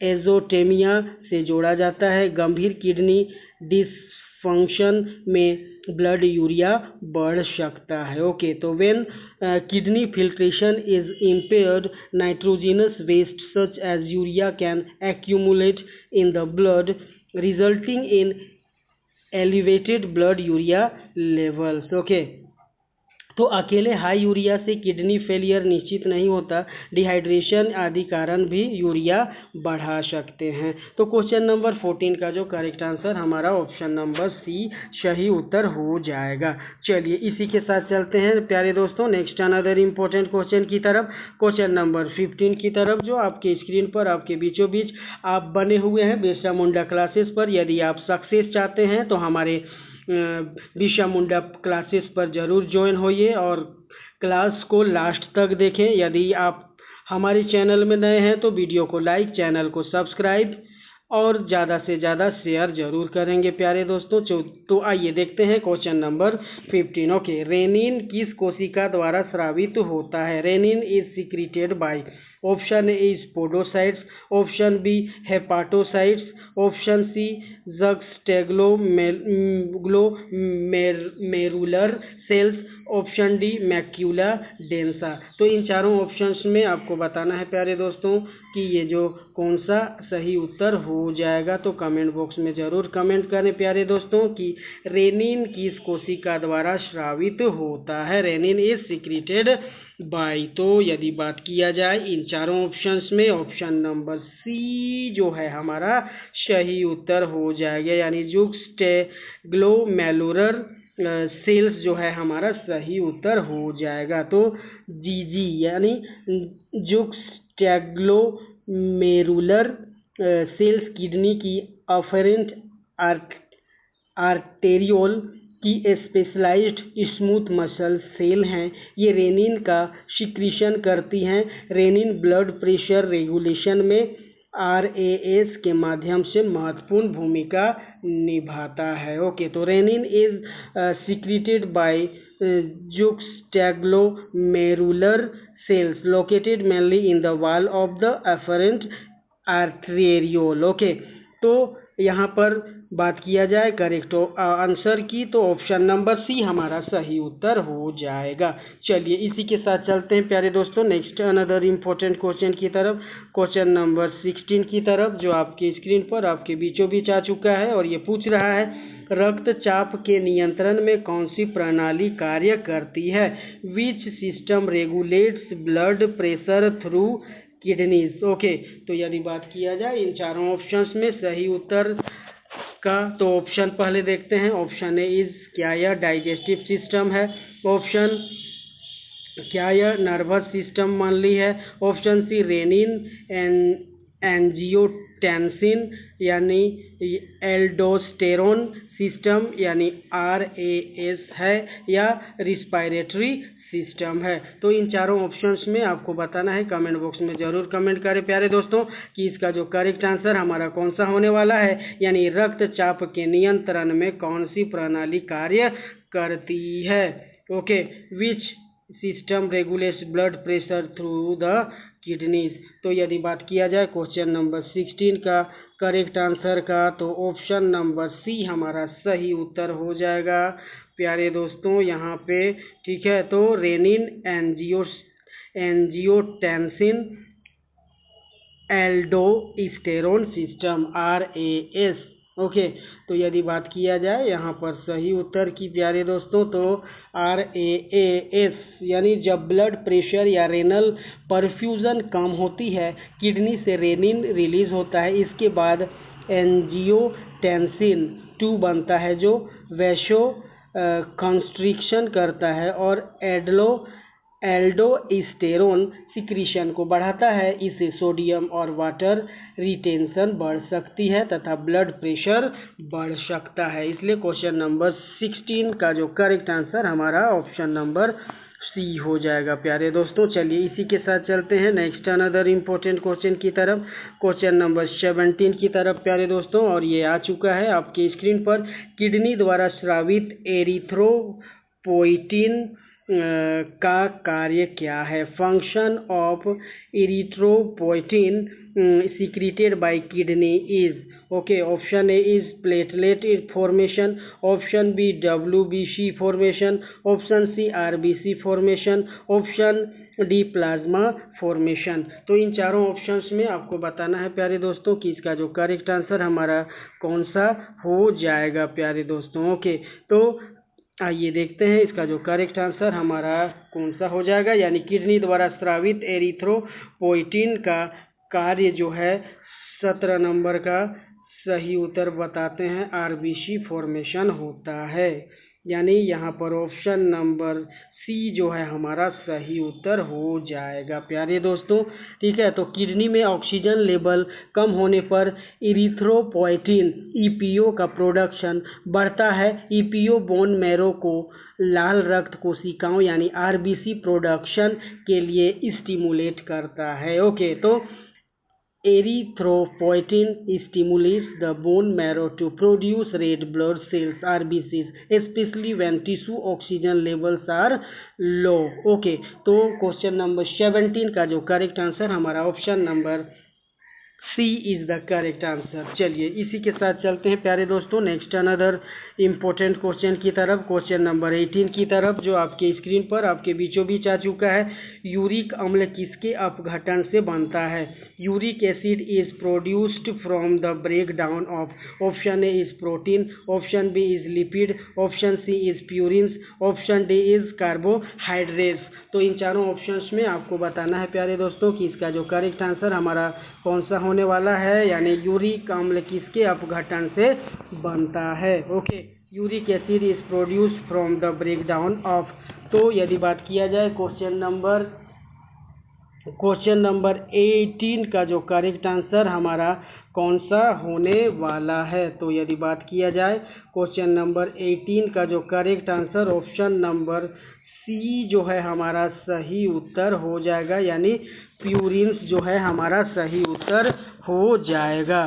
एजोटेमिया से जोड़ा जाता है। गंभीर किडनी डिसफंक्शन में ब्लड यूरिया बढ़ सकता है। ओके, तो when kidney filtration is impaired, nitrogenous waste such as urea can accumulate in the blood, resulting in elevated blood urea levels. Okay, तो अकेले हाई यूरिया से किडनी फेलियर निश्चित नहीं होता, डिहाइड्रेशन आदि कारण भी यूरिया बढ़ा सकते हैं। तो क्वेश्चन नंबर 14 का जो करेक्ट आंसर हमारा ऑप्शन नंबर सी सही उत्तर हो जाएगा। चलिए इसी के साथ चलते हैं प्यारे दोस्तों नेक्स्ट अनदर इम्पोर्टेंट क्वेश्चन की तरफ, क्वेश्चन नंबर 15 की तरफ जो आपके स्क्रीन पर आपके बीचों बीच आप बने हुए हैं बिरसा मुंडा क्लासेस पर। यदि आप सक्सेस चाहते हैं तो हमारे बिरसा मुंडा क्लासेस पर ज़रूर ज्वाइन होइए और क्लास को लास्ट तक देखें। यदि आप हमारे चैनल में नए हैं तो वीडियो को लाइक, चैनल को सब्सक्राइब और ज़्यादा से ज़्यादा शेयर जरूर करेंगे प्यारे दोस्तों। तो आइए देखते हैं क्वेश्चन नंबर 15। ओके, रेनिन किस कोशिका द्वारा स्रावित होता है? Renin is secreted by option A is podocytes, option B hepatocytes, option C glomerular cells, option D macula densa. तो इन चारों ऑप्शंस में आपको बताना है प्यारे दोस्तों कि ये जो कौन सा सही उत्तर हो जाएगा। तो कमेंट बॉक्स में ज़रूर कमेंट करें प्यारे दोस्तों कि रेनिन किस कोशिका द्वारा स्रावित होता है। Renin is secreted by. तो यदि बात किया जाए इन चारों ऑप्शंस में ऑप्शन नंबर सी जो है हमारा सही उत्तर हो जाएगा, यानी जुक्स्टेग्लोमेरुलर सेल्स जो है हमारा सही उत्तर हो जाएगा। तो जी यानी जुक्स्टेग्लोमेरुलर सेल्स किडनी की अफेरेंट आर्टेरियोल की स्पेशलाइज्ड स्मूथ मसल सेल हैं। ये रेनिन का सिक्रीशन करती हैं। रेनिन ब्लड प्रेशर रेगुलेशन में आरएएस के माध्यम से महत्वपूर्ण भूमिका निभाता है। ओके, तो renin is secreted by juxtaglomerular cells located mainly in the wall of the afferent arteriole. Okay, तो यहाँ पर बात किया जाए करेक्ट आंसर की तो ऑप्शन नंबर सी हमारा सही उत्तर हो जाएगा। चलिए इसी के साथ चलते हैं प्यारे दोस्तों नेक्स्ट अनदर इम्पोर्टेंट क्वेश्चन की तरफ, क्वेश्चन नंबर 16 की तरफ जो आपकी स्क्रीन पर आपके बीचों बीच आ चुका है और ये पूछ रहा है रक्तचाप के नियंत्रण में कौन सी प्रणाली कार्य करती है? Which system regulates blood pressure through kidneys? Okay, तो यदि बात किया जाए इन चारों ऑप्शंस में सही उत्तर का, तो ऑप्शन पहले देखते हैं। ऑप्शन ए इज, क्या यह डाइजेस्टिव सिस्टम है? ऑप्शन, क्या यह नर्वस सिस्टम मान ली है? ऑप्शन सी रेनिन एंजियोटेंसिन यानी एल्डोस्टेरोन सिस्टम यानी RAS है, या रिस्पायरेटरी सिस्टम है? तो इन चारों ऑप्शंस में आपको बताना है। कमेंट बॉक्स में जरूर कमेंट करें प्यारे दोस्तों कि इसका जो करेक्ट आंसर हमारा कौन सा होने वाला है, यानी रक्तचाप के नियंत्रण में कौन सी प्रणाली कार्य करती है। Okay, which system regulates blood pressure through the kidneys? तो यदि बात किया जाए क्वेश्चन नंबर 16 का करेक्ट आंसर का, तो ऑप्शन नंबर सी हमारा सही उत्तर हो जाएगा प्यारे दोस्तों यहाँ पे। ठीक है, तो renin angiotensin aldosterone system RAS। Okay, तो यदि बात किया जाए यहाँ पर सही उत्तर की प्यारे दोस्तों, तो RAS यानी जब ब्लड प्रेशर या रेनल परफ्यूजन कम होती है, किडनी से रेनिन रिलीज होता है, इसके बाद एंजियोटेंसिन 2 बनता है जो वैसो कंस्ट्रिक्शन करता है और एल्डोस्टेरोन सिक्रीशन को बढ़ाता है। इससे सोडियम और वाटर रिटेंशन बढ़ सकती है तथा ब्लड प्रेशर बढ़ सकता है। इसलिए क्वेश्चन नंबर 16 का जो करेक्ट आंसर हमारा ऑप्शन नंबर सी हो जाएगा प्यारे दोस्तों। चलिए इसी के साथ चलते हैं नेक्स्ट अनदर इम्पोर्टेंट क्वेश्चन की तरफ, क्वेश्चन नंबर 17 की तरफ प्यारे दोस्तों। और ये आ चुका है आपकी स्क्रीन पर। किडनी द्वारा स्रावित एरिथ्रोपोइटिन का कार्य क्या है? Function of erythropoietin secreted by kidney is, okay, option A is platelet formation, option B WBC formation, option C RBC formation, option D plasma formation. तो इन चारों ऑप्शंस में आपको बताना है प्यारे दोस्तों कि इसका जो करेक्ट आंसर हमारा कौन सा हो जाएगा प्यारे दोस्तों। ओके, तो आइए देखते हैं इसका जो करेक्ट आंसर हमारा कौन सा हो जाएगा, यानी किडनी द्वारा स्रावित एरिथ्रोपोइटिन का कार्य जो है 17 नंबर का सही उत्तर बताते हैं RBC फॉर्मेशन होता है, यानी यहाँ पर ऑप्शन नंबर सी जो है हमारा सही उत्तर हो जाएगा प्यारे दोस्तों। ठीक है, तो किडनी में ऑक्सीजन लेवल कम होने पर इरिथ्रोपोइटिन EPO का प्रोडक्शन बढ़ता है। EPO बोन मैरो को लाल रक्त कोशिकाओं यानी RBC प्रोडक्शन के लिए स्टिमुलेट करता है। ओके, तो erythropoietin stimulates the bone marrow to produce red blood cells RBCs, especially when tissue oxygen levels are low. Okay, तो क्वेश्चन नंबर 17 का जो करेक्ट आंसर हमारा option number C is the correct answer. चलिए इसी के साथ चलते हैं प्यारे दोस्तों नेक्स्ट अनदर इम्पोर्टेंट क्वेश्चन की तरफ, क्वेश्चन नंबर 18 की तरफ, जो आपके स्क्रीन पर आपके बीचों बीच आ चुका है। यूरिक अम्ल किसके अपघटन से बनता है? Uric acid is produced from the break down of, option A is protein, option B is lipid, option C is purines, option D is carbohydrates. तो इन चारों ऑप्शंस में आपको बताना है प्यारे दोस्तों कि इसका जो करेक्ट आंसर हमारा कौन सा होने वाला है, यानी यूरिक अम्ल किसके अपघटन से बनता है। Okay, uric acid is produced from the break down of. तो यदि बात किया जाए क्वेश्चन नंबर 18 का जो करेक्ट आंसर हमारा कौन सा होने वाला है, तो यदि बात किया जाए क्वेश्चन नंबर 18 का जो correct answer option number C जो है हमारा सही उत्तर हो जाएगा, यानी प्यूरिन्स जो है हमारा सही उत्तर हो जाएगा।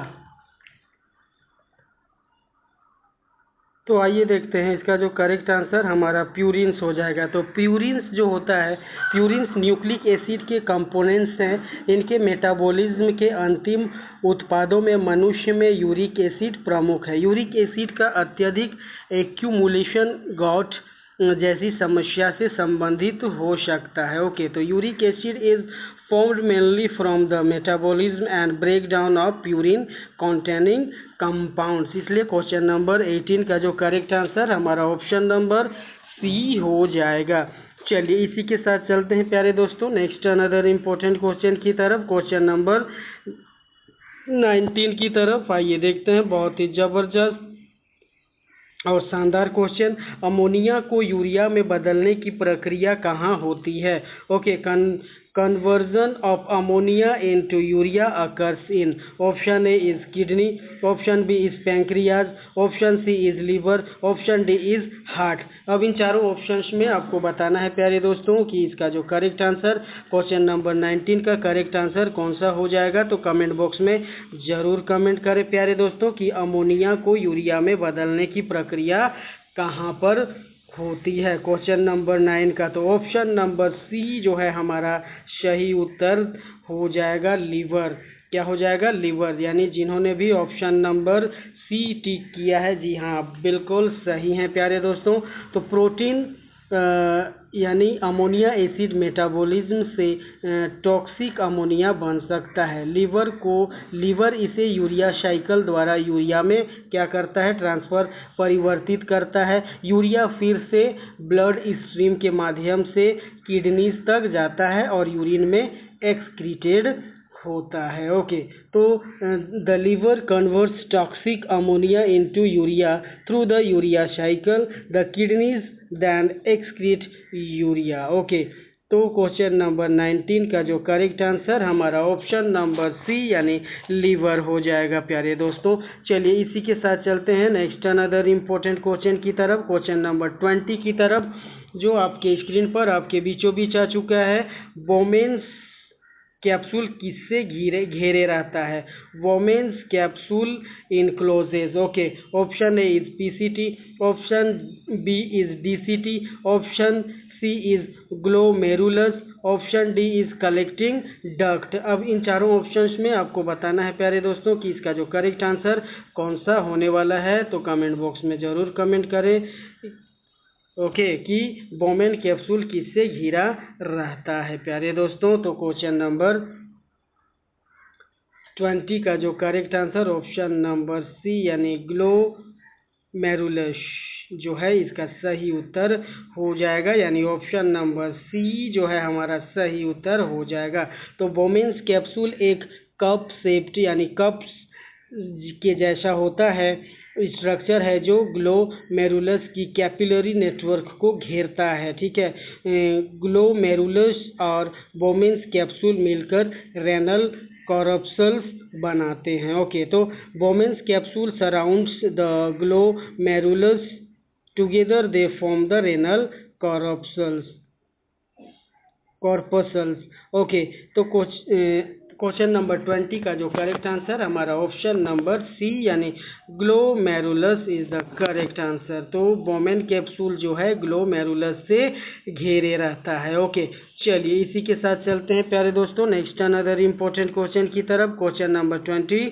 तो आइए देखते हैं इसका जो करेक्ट आंसर हमारा प्यूरिन्स हो जाएगा। तो प्यूरिन्स जो होता है, प्यूरिन्स न्यूक्लिक एसिड के कंपोनेंट्स हैं। इनके मेटाबॉलिज्म के अंतिम उत्पादों में मनुष्य में यूरिक एसिड प्रमुख है। यूरिक एसिड का अत्यधिक एक्यूमुलेशन गॉट जैसी समस्या से संबंधित हो सकता है। ओके, तो uric acid is formed mainly from the metabolism and breakdown of purine containing compounds। इसलिए क्वेश्चन नंबर 18 का जो करेक्ट आंसर हमारा ऑप्शन नंबर सी हो जाएगा। चलिए इसी के साथ चलते हैं प्यारे दोस्तों नेक्स्ट अनदर इम्पोर्टेंट क्वेश्चन की तरफ, क्वेश्चन नंबर 19 की तरफ। आइए देखते हैं, बहुत ही जबरदस्त और शानदार क्वेश्चन। अमोनिया को यूरिया में बदलने की प्रक्रिया कहाँ होती है? Okay, conversion of ammonia into urea occurs in option A is kidney, option B is pancreas, option C is liver, option D is heart। अब इन चारों ऑप्शंस में आपको बताना है प्यारे दोस्तों कि इसका जो करेक्ट आंसर क्वेश्चन नंबर 19 का करेक्ट आंसर कौन सा हो जाएगा। तो कमेंट बॉक्स में जरूर कमेंट करें प्यारे दोस्तों कि अमोनिया को यूरिया में बदलने की प्रक्रिया कहाँ पर होती है क्वेश्चन नंबर 9 का। तो ऑप्शन नंबर सी जो है हमारा सही उत्तर हो जाएगा, लीवर। क्या हो जाएगा? लीवर। यानी जिन्होंने भी ऑप्शन नंबर सी टिक किया है, जी हाँ बिल्कुल सही हैं प्यारे दोस्तों। तो प्रोटीन यानी अमोनिया एसिड मेटाबॉलिज्म से टॉक्सिक अमोनिया बन सकता है। लीवर इसे यूरिया साइकिल द्वारा यूरिया में क्या करता है? ट्रांसफर, परिवर्तित करता है। यूरिया फिर से ब्लड स्ट्रीम के माध्यम से किडनीज तक जाता है और यूरिन में एक्सक्रीटेड होता है। ओके, तो the liver converts toxic ammonia into urea through the urea cycle, the kidneys then excrete urea. Okay, तो क्वेश्चन नंबर 19 का जो करेक्ट आंसर हमारा ऑप्शन नंबर सी यानी लीवर हो जाएगा प्यारे दोस्तों। चलिए इसी के साथ चलते हैं नेक्स्ट अनदर इम्पोर्टेंट क्वेश्चन की तरफ, क्वेश्चन नंबर 20 की तरफ, जो आपके स्क्रीन पर आपके बीचों बीच आ चुका है। वोमेन्स कैप्सूल किससे घेरे रहता है? Bowman's capsule encloses. Okay, option A is PCT, option B is DCT, option C is glomerulus, option D is collecting duct. अब इन चारों ऑप्शंस में आपको बताना है प्यारे दोस्तों कि इसका जो करेक्ट आंसर कौन सा होने वाला है। तो कमेंट बॉक्स में जरूर कमेंट करें ओके कि वोमेन कैप्सूल किससे घिरा रहता है प्यारे दोस्तों। तो क्वेश्चन नंबर 20 का जो correct answer option number C यानी ग्लोमेरुलस जो है इसका सही उत्तर हो जाएगा, यानी ऑप्शन नंबर सी जो है हमारा सही उत्तर हो जाएगा। तो वोमेन्स कैप्सूल एक कप शेप्ड यानी कप के जैसा होता है, स्ट्रक्चर है जो ग्लोमेरुलस की कैपिलरी नेटवर्क को घेरता है। ठीक है, ग्लोमेरुलस और वोमेन्स कैप्सूल मिलकर रेनल कॉर्पस्कल्स बनाते हैं। ओके, तो Bowman's capsule surrounds the glomerulus together they form the renal corpuscles. Okay, तो क्वेश्चन नंबर 20 का जो करेक्ट आंसर हमारा ऑप्शन नंबर सी यानी glomerulus is the correct answer. तो वोमेन कैप्सूल जो है ग्लोमेरुलस से घेरे रहता है। ओके, चलिए इसी के साथ चलते हैं प्यारे दोस्तों नेक्स्ट अनदर इम्पोर्टेंट क्वेश्चन की तरफ, क्वेश्चन नंबर 21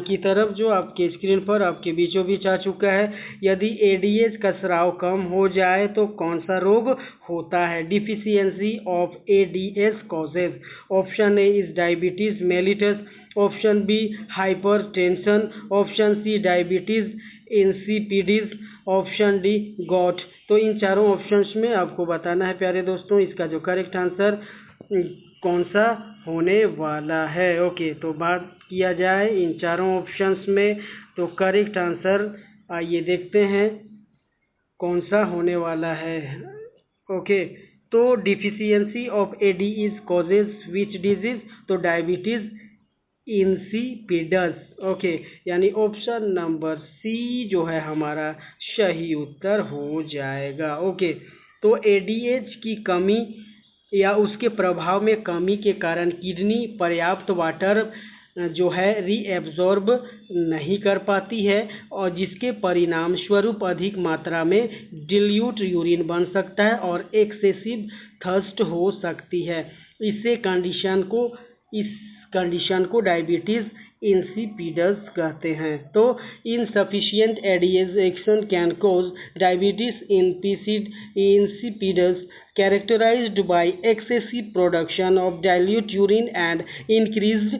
की तरफ, जो आपके स्क्रीन पर आपके बीचों बीच आ चुका है। यदि एडीएच का स्राव कम हो जाए तो कौन सा रोग होता है? Deficiency of ADH causes. Option A is diabetes mellitus, option B hypertension, option C diabetes insipidus, option D gout. तो इन चारों ऑप्शंस में आपको बताना है प्यारे दोस्तों इसका जो करेक्ट आंसर कौन सा होने वाला है। ओके, तो बात किया जाए इन चारों ऑप्शंस में तो करेक्ट आंसर आइए देखते हैं कौन सा होने वाला है। ओके, तो deficiency of AD is causes which disease? तो डायबिटीज इंसिपिडस। ओके, यानी ऑप्शन नंबर सी जो है हमारा सही उत्तर हो जाएगा। ओके, तो एडीएच की कमी या उसके प्रभाव में कमी के कारण किडनी पर्याप्त वाटर जो है रीएब्जॉर्ब नहीं कर पाती है और जिसके परिणाम स्वरूप अधिक मात्रा में डिल्यूट यूरिन बन सकता है और एक्सेसिव थर्स्ट हो सकती है। इस कंडीशन को डायबिटीज़ इंसिपिडस कहते हैं। तो insufficient ADH can cause diabetes insipidus characterized by excessive production of dilute urine and increased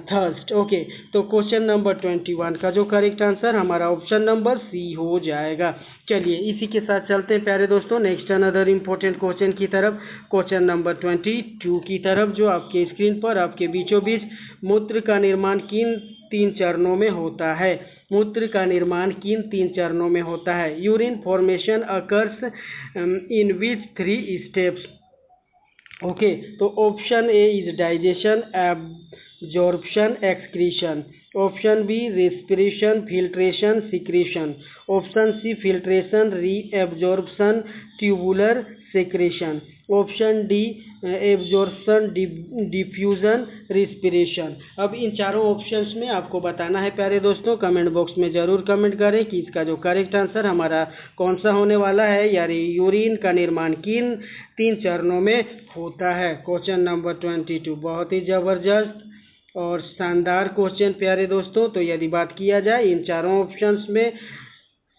thirst। Okay, तो क्वेश्चन नंबर 21 का जो करेक्ट आंसर हमारा ऑप्शन नंबर सी हो जाएगा। चलिए इसी के साथ चलते हैं प्यारे दोस्तों नेक्स्ट अनदर इम्पोर्टेंट क्वेश्चन की तरफ, क्वेश्चन नंबर 22 की तरफ, जो आपके स्क्रीन पर आपके बीचों बीच मूत्र का निर्माण किन 3 चरणों में होता है। मूत्र का निर्माण किन 3 चरणों में होता है। Urine formation occurs in which 3 steps. Okay, तो option A is digestion, absorption, excretion. Option B respiration, filtration, secretion. Option C filtration, reabsorption, tubular secretion. Option D absorption, diffusion, respiration. अब इन चारों ऑप्शंस में आपको बताना है प्यारे दोस्तों, कमेंट बॉक्स में ज़रूर कमेंट करें कि इसका जो करेक्ट आंसर हमारा कौन सा होने वाला है, यानी यूरिन का निर्माण किन 3 चरणों में होता है। क्वेश्चन नंबर 22 बहुत ही ज़बरदस्त और शानदार क्वेश्चन प्यारे दोस्तों। तो यदि बात किया जाए इन चारों ऑप्शंस में,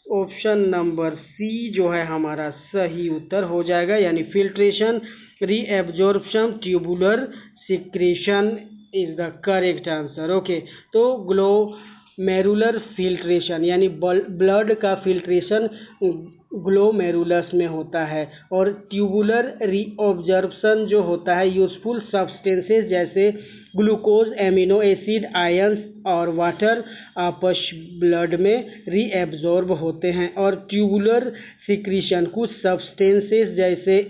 ऑप्शन नंबर सी जो है हमारा सही उत्तर हो जाएगा, यानी filtration, reabsorption, tubular secretion is the correct answer. Okay, तो ग्लोमेरुलर फिल्ट्रेशन यानी ब्लड का फिल्ट्रेशन ग्लोमेरुलस में होता है, और ट्यूबुलर रीऑब्जर्प्शन जो होता है यूजफुल सब्सटेंसेस जैसे ग्लूकोज, एमिनो एसिड, आयंस और वाटर आपस ब्लड में रीएब्जॉर्ब होते हैं, और ट्यूबुलर सिक्रीशन कुछ सब्सटेंसेस जैसे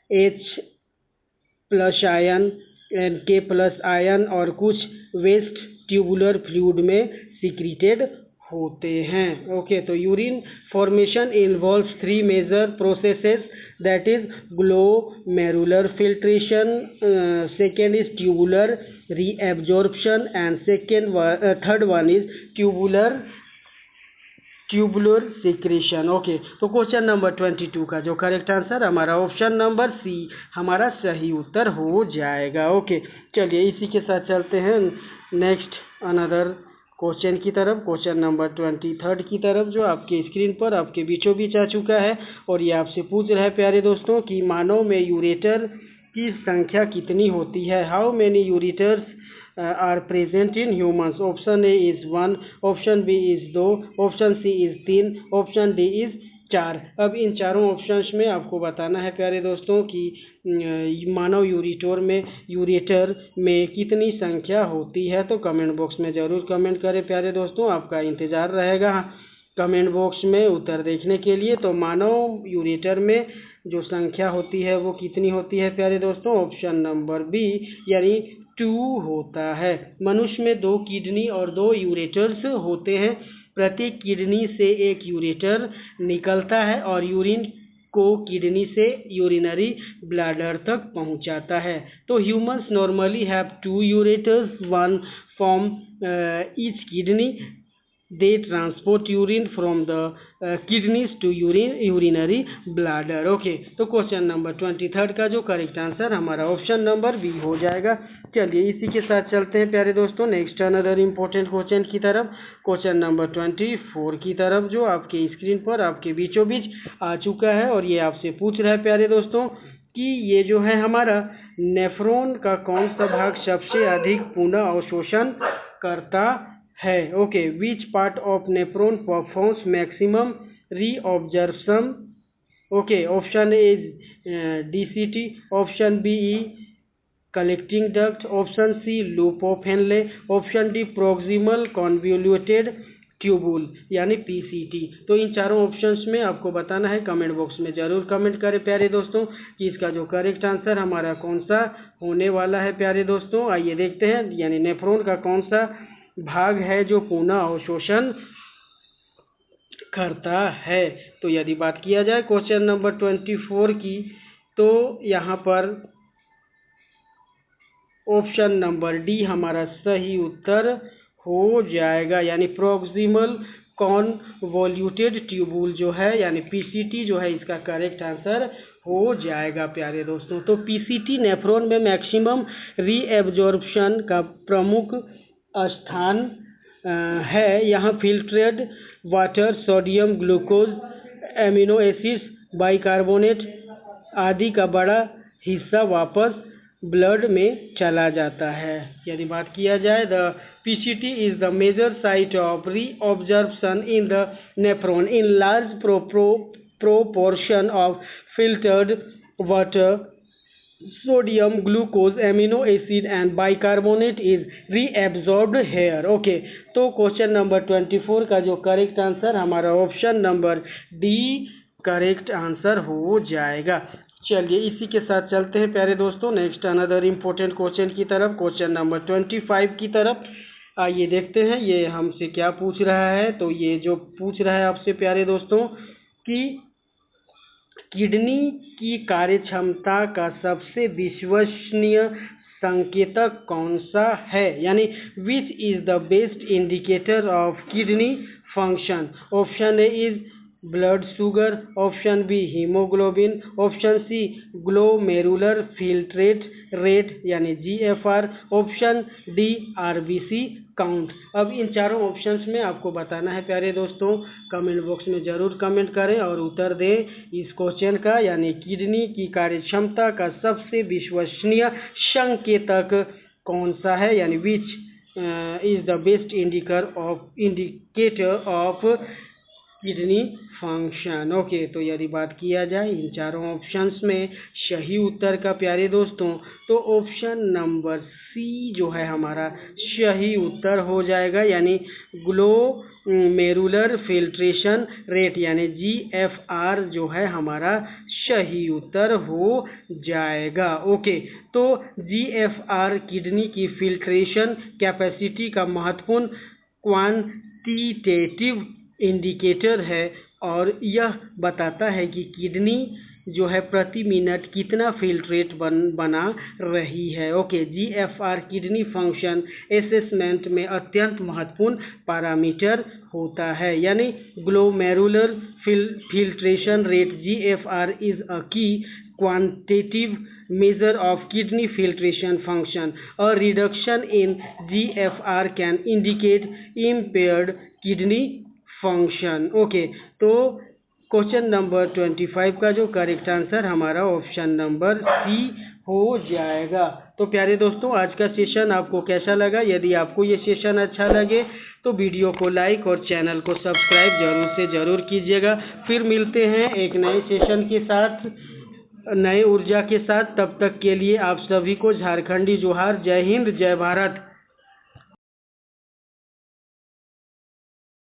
H plus ion, K plus ion और कुछ वेस्ट ट्यूबुलर फ्लूइड में सिक्रीटेड होते हैं। ओके, तो urine formation involves 3 major processes, that is glomerular filtration, second is tubular reabsorption and third one is tubular secretion. Okay, तो question number 22 का जो correct answer हमारा ऑप्शन नंबर सी हमारा सही उत्तर हो जाएगा। ओके, चलिए इसी के साथ चलते हैं नेक्स्ट अनदर क्वेश्चन की तरफ, क्वेश्चन नंबर 23 की तरफ, जो आपके स्क्रीन पर आपके बीचों बीच आ चुका है, और ये आपसे पूछ रहा है प्यारे दोस्तों कि मानव में यूरेटर की संख्या कितनी होती है। How many ureters are present in humans। Option A is 1, option B is 2, option C is 3, option D is 4। अब इन चारों ऑप्शंस में आपको बताना है प्यारे दोस्तों कि मानव यूरेटर में कितनी संख्या होती है। तो कमेंट बॉक्स में ज़रूर कमेंट करें प्यारे दोस्तों, आपका इंतज़ार रहेगा कमेंट बॉक्स में उत्तर देखने के लिए। तो मानव यूरेटर में जो संख्या होती है वो कितनी होती है प्यारे दोस्तों। ऑप्शन नंबर बी यानी 2 होता है। मनुष्य में 2 किडनी और 2 यूरेटर्स होते हैं। प्रत्येक किडनी से एक यूरेटर निकलता है और यूरिन को किडनी से यूरिनरी ब्लैडर तक पहुंचाता है। तो humans normally have 2 ureters, 1 from each kidney. They transport urine from the kidneys to urinary bladder। Okay, तो क्वेश्चन नंबर 23 का जो करेक्ट आंसर हमारा ऑप्शन नंबर बी हो जाएगा। चलिए इसी के साथ चलते हैं प्यारे दोस्तों नेक्स्ट अनदर इम्पोर्टेंट क्वेश्चन की तरफ, क्वेश्चन नंबर 24 की तरफ, जो आपके स्क्रीन पर आपके बीचों बीच आ चुका है, और ये आपसे पूछ रहा है प्यारे दोस्तों कि ये जो है हमारा नेफ्रॉन का कौन सा भाग सबसे अधिक पुनः अवशोषण करता है। Okay, which part of nephron performs maximum reabsorption. Okay, option A DCT, option B collecting duct, option C loop of Henle, option D proximal convoluted tubule यानी PCT। तो इन चारों ऑप्शंस में आपको बताना है, कमेंट बॉक्स में ज़रूर कमेंट करें प्यारे दोस्तों कि इसका जो करेक्ट आंसर हमारा कौन सा होने वाला है प्यारे दोस्तों। आइए देखते हैं, यानी नेफ्रॉन का कौन सा भाग है जो पुनः अवशोषण करता है। तो यदि बात किया जाए क्वेश्चन नंबर 24 की, तो यहाँ पर ऑप्शन नंबर डी हमारा सही उत्तर हो जाएगा, यानी प्रोक्सिमल कॉन्वोल्यूटेड ट्यूबुल जो है यानी PCT जो है इसका करेक्ट आंसर हो जाएगा प्यारे दोस्तों। तो PCT नेफ्रॉन में मैक्सिमम रीएब्जॉर्प्शन का प्रमुख स्थान है। यहाँ filtered water, sodium, glucose, amino acids, bicarbonate आदि का बड़ा हिस्सा वापस ब्लड में चला जाता है। यदि बात किया जाए, the PCT is the major site of reabsorption in the nephron in large proportion of filtered water, sodium, glucose, amino acid and bicarbonate is reabsorbed here. Okay, तो क्वेश्चन नंबर 24 का जो करेक्ट आंसर हमारा option number D correct answer हो जाएगा। चलिए इसी के साथ चलते हैं प्यारे दोस्तों नेक्स्ट अनदर इम्पोर्टेंट क्वेश्चन की तरफ, क्वेश्चन नंबर 25 की तरफ। आइए देखते हैं ये हमसे क्या पूछ रहा है। तो ये जो पूछ रहा है आपसे प्यारे दोस्तों कि किडनी की कार्यक्षमता का सबसे विश्वसनीय संकेतक कौन सा है, यानी which is the best indicator of kidney function. Option A is blood sugar, option B haemoglobin, option C glomerular filtrate rate यानी GFR, option D RBC count. अब इन चारों ऑप्शंस में आपको बताना है प्यारे दोस्तों, कमेंट बॉक्स में ज़रूर कमेंट करें और उत्तर दें इस क्वेश्चन का, यानी किडनी की कार्यक्षमता का सबसे विश्वसनीय संकेतक कौन सा है, यानी which is the best indicator of kidney function. Okay, तो यदि बात किया जाए इन चारों ऑप्शंस में सही उत्तर का प्यारे दोस्तों, तो ऑप्शन नंबर सी जो है हमारा सही उत्तर हो जाएगा, यानी ग्लोमेरुलर फिल्ट्रेशन रेट यानी GFR जो है हमारा सही उत्तर हो जाएगा। ओके, तो GFR किडनी की फिल्ट्रेशन कैपेसिटी का महत्वपूर्ण क्वांटिटेटिव इंडिकेटर है और यह बताता है कि किडनी जो है प्रति मिनट कितना फिल्ट्रेट बना रही है। Okay, GFR kidney function assessment में अत्यंत महत्वपूर्ण पैरामीटर होता है, यानी glomerular filtration rate GFR is a की quantitative measure of kidney filtration function. A reduction in GFR can indicate impaired kidney function. Okay, तो क्वेश्चन नंबर 25 का जो करेक्ट आंसर हमारा ऑप्शन नंबर सी हो जाएगा। तो प्यारे दोस्तों आज का सेशन आपको कैसा लगा? यदि आपको ये सेशन अच्छा लगे तो वीडियो को लाइक और चैनल को सब्सक्राइब जरूर से ज़रूर कीजिएगा। फिर मिलते हैं एक नए सेशन के साथ, नए ऊर्जा के साथ। तब तक के लिए आप सभी को झारखंडी जोहार। जय हिंद, जय भारत।